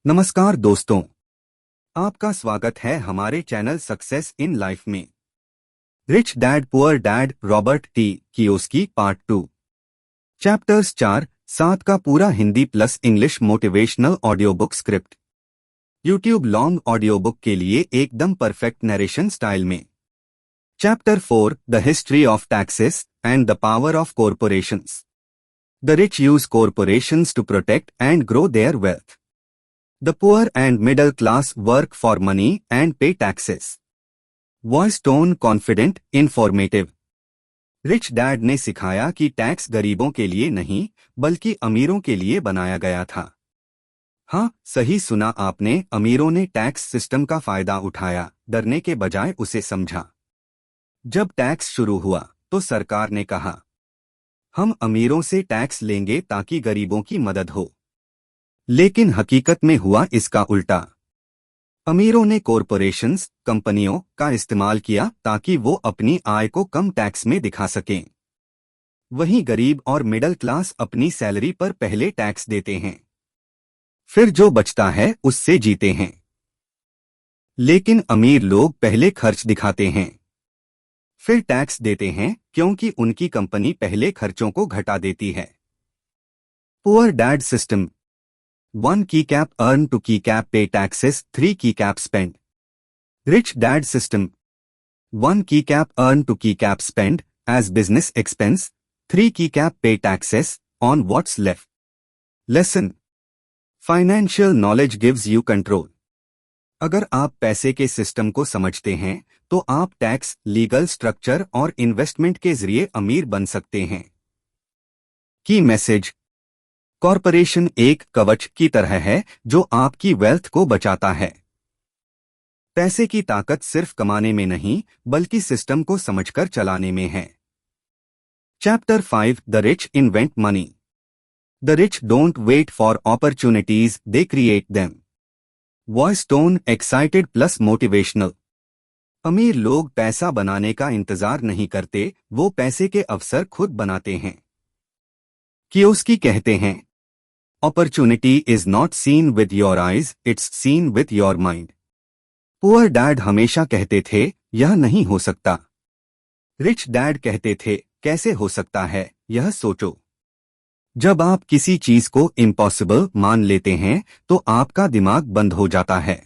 नमस्कार दोस्तों, आपका स्वागत है हमारे चैनल सक्सेस इन लाइफ में। Rich dad poor dad Robert T Kiyosaki part 2 chapters 4-7 का पूरा Hindi plus English motivational audio book script YouTube long audio book के लिए एकदम परफेक्ट नरेशन स्टाइल में। Chapter 4 the history of taxes and the power of corporations. The rich use corporations to protect and grow their wealth. The poor and middle class work for money and pay taxes. Voice tone confident, informative. Rich dad ने सिखाया कि tax गरीबों के लिए नहीं बल्कि अमीरों के लिए बनाया गया था। हाँ, सही सुना आपने, अमीरों ने टैक्स सिस्टम का फायदा उठाया, डरने के बजाय उसे समझा। जब टैक्स शुरू हुआ तो सरकार ने कहा, हम अमीरों से टैक्स लेंगे ताकि गरीबों की मदद हो। लेकिन हकीकत में हुआ इसका उल्टा। अमीरों ने कॉरपोरेशंस, कंपनियों का इस्तेमाल किया ताकि वो अपनी आय को कम टैक्स में दिखा सकें। वहीं गरीब और मिडिल क्लास अपनी सैलरी पर पहले टैक्स देते हैं, फिर जो बचता है उससे जीते हैं। लेकिन अमीर लोग पहले खर्च दिखाते हैं, फिर टैक्स देते हैं क्योंकि उनकी कंपनी पहले खर्चों को घटा देती है। Poor dad system. 1 keycap earn, 2 keycap pay taxes, 3 keycap spend. Rich dad system. 1 keycap earn, 2 keycap spend as business expense, 3 keycap pay taxes on what's left. Lesson. Financial knowledge gives you control. अगर आप पैसे के system को समझते हैं तो आप tax, legal structure और इन्वेस्टमेंट के जरिए अमीर बन सकते हैं। की मैसेज। कॉरपोरेशन एक कवच की तरह है जो आपकी वेल्थ को बचाता है। पैसे की ताकत सिर्फ कमाने में नहीं बल्कि सिस्टम को समझकर चलाने में है। Chapter 5 the rich invent money. The rich don't wait for opportunities, they create them. Voice tone excited plus motivational. अमीर लोग पैसा बनाने का इंतजार नहीं करते, वो पैसे के अवसर खुद बनाते हैं। कियोस्की कहते हैं, Opportunity is not seen with your eyes, it's seen with your mind. Poor dad हमेशा कहते थे, यह नहीं हो सकता। रिच डैड कहते थे, कैसे हो सकता है, यह सोचो। जब आप किसी चीज को इम्पॉसिबल मान लेते हैं तो आपका दिमाग बंद हो जाता है।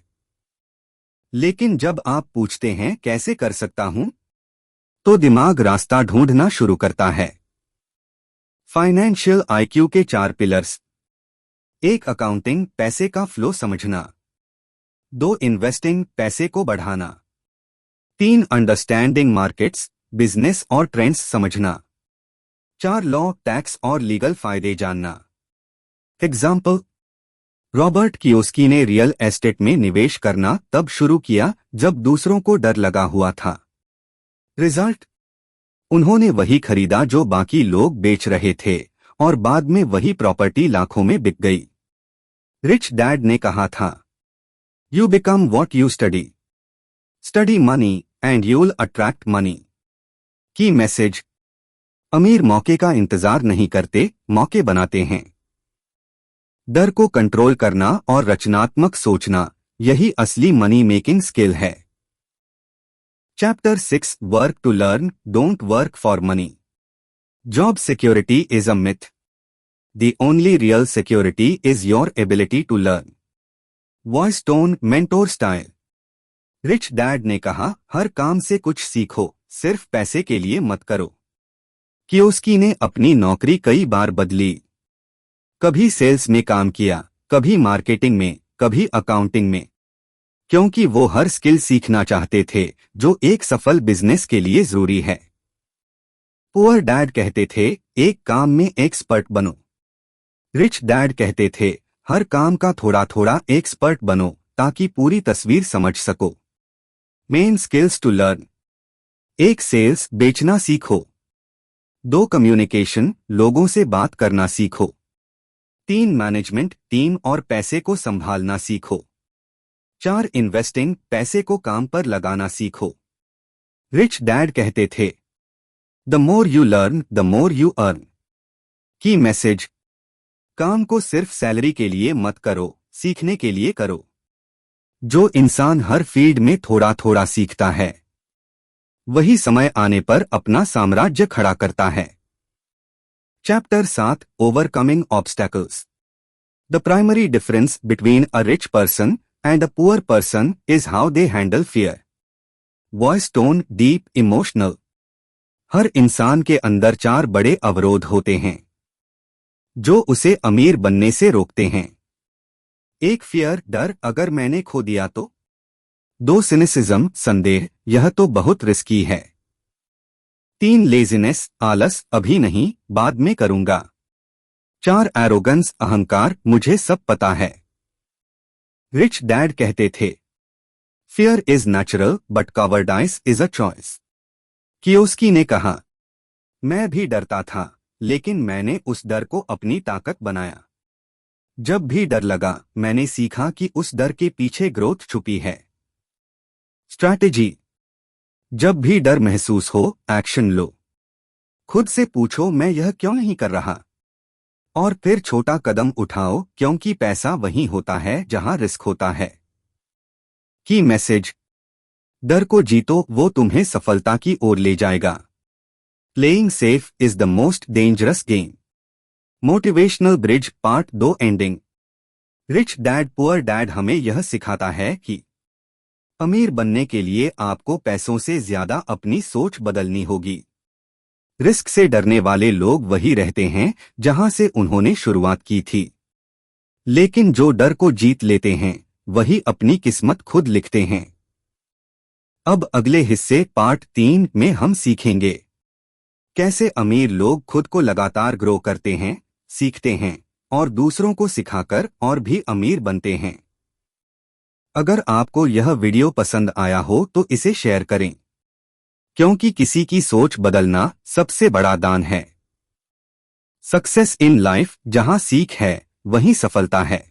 लेकिन जब आप पूछते हैं कैसे कर सकता हूं, तो दिमाग रास्ता ढूंढना शुरू करता है। फाइनेंशियल आईक्यू के 4 पिलर्स। 1 अकाउंटिंग, पैसे का फ्लो समझना। 2 इन्वेस्टिंग, पैसे को बढ़ाना। 3 अंडरस्टैंडिंग मार्केट्स, बिजनेस और ट्रेंड्स समझना। 4 लॉ, टैक्स और लीगल फायदे जानना। एग्जाम्पल। रॉबर्ट कियोस्की ने रियल एस्टेट में निवेश करना तब शुरू किया जब दूसरों को डर लगा हुआ था। रिजल्ट। उन्होंने वही खरीदा जो बाकी लोग बेच रहे थे और बाद में वही प्रॉपर्टी लाखों में बिक गई। रिच डैड ने कहा था, you become what you study. Study money and you'll attract money. की मैसेज। अमीर मौके का इंतजार नहीं करते, मौके बनाते हैं। डर को कंट्रोल करना और रचनात्मक सोचना, यही असली मनी मेकिंग स्किल है। Chapter 6 work to learn, don't work for money. Job security is a myth. The only real security is your ability to learn. Voice tone mentor style. Rich dad ने कहा, हर काम से कुछ सीखो, सिर्फ पैसे के लिए मत करो। कियोस्की ने अपनी नौकरी कई बार बदली। कभी सेल्स में काम किया, कभी मार्केटिंग में, कभी अकाउंटिंग में, क्योंकि वो हर स्किल सीखना चाहते थे जो एक सफल बिजनेस के लिए जरूरी है। पुअर डैड कहते थे, एक काम में एक्सपर्ट बनो। रिच डैड कहते थे, हर काम का थोड़ा थोड़ा एक्सपर्ट बनो ताकि पूरी तस्वीर समझ सको। Main skills to learn. 1 sales, बेचना सीखो। 2 कम्युनिकेशन, लोगों से बात करना सीखो। 3 मैनेजमेंट, टीम और पैसे को संभालना सीखो। 4 इन्वेस्टिंग, पैसे को काम पर लगाना सीखो। रिच डैड कहते थे, the more you learn the more you earn. की मैसेज। काम को सिर्फ सैलरी के लिए मत करो, सीखने के लिए करो। जो इंसान हर फील्ड में थोड़ा थोड़ा सीखता है, वही समय आने पर अपना साम्राज्य खड़ा करता है। Chapter 7 overcoming obstacles. The primary difference between a rich person and a poor person is how they handle fear. Voice tone deep emotional. हर इंसान के अंदर 4 बड़े अवरोध होते हैं जो उसे अमीर बनने से रोकते हैं। 1 फियर डर, अगर मैंने खो दिया तो। 2 सिनिसिज्म संदेह, यह तो बहुत रिस्की है। 3 लेजीनेस आलस, अभी नहीं बाद में करूंगा। 4 एरोगेंस अहंकार, मुझे सब पता है। रिच डैड कहते थे, fear is natural but cowardice is a choice. Kiyosaki ने कहा, मैं भी डरता था, लेकिन मैंने उस डर को अपनी ताकत बनाया। जब भी डर लगा, मैंने सीखा कि उस डर के पीछे ग्रोथ छुपी है। स्ट्रैटेजी। जब भी डर महसूस हो, एक्शन लो। खुद से पूछो, मैं यह क्यों नहीं कर रहा? और फिर छोटा कदम उठाओ, क्योंकि पैसा वहीं होता है जहां रिस्क होता है। की मैसेज। डर को जीतो, वो तुम्हें सफलता की ओर ले जाएगा। Playing safe is the most dangerous game. Motivational bridge part 2 ending. Rich dad poor dad हमें यह सिखाता है कि अमीर बनने के लिए आपको पैसों से ज्यादा अपनी सोच बदलनी होगी। रिस्क से डरने वाले लोग वही रहते हैं जहां से उन्होंने शुरुआत की थी, लेकिन जो डर को जीत लेते हैं वही अपनी किस्मत खुद लिखते हैं। अब अगले हिस्से पार्ट 3 में हम सीखेंगे कैसे अमीर लोग खुद को लगातार ग्रो करते हैं, सीखते हैं और दूसरों को सिखाकर और भी अमीर बनते हैं। अगर आपको यह वीडियो पसंद आया हो तो इसे शेयर करें, क्योंकि किसी की सोच बदलना सबसे बड़ा दान है। सक्सेस इन लाइफ, जहां सीख है वहीं सफलता है।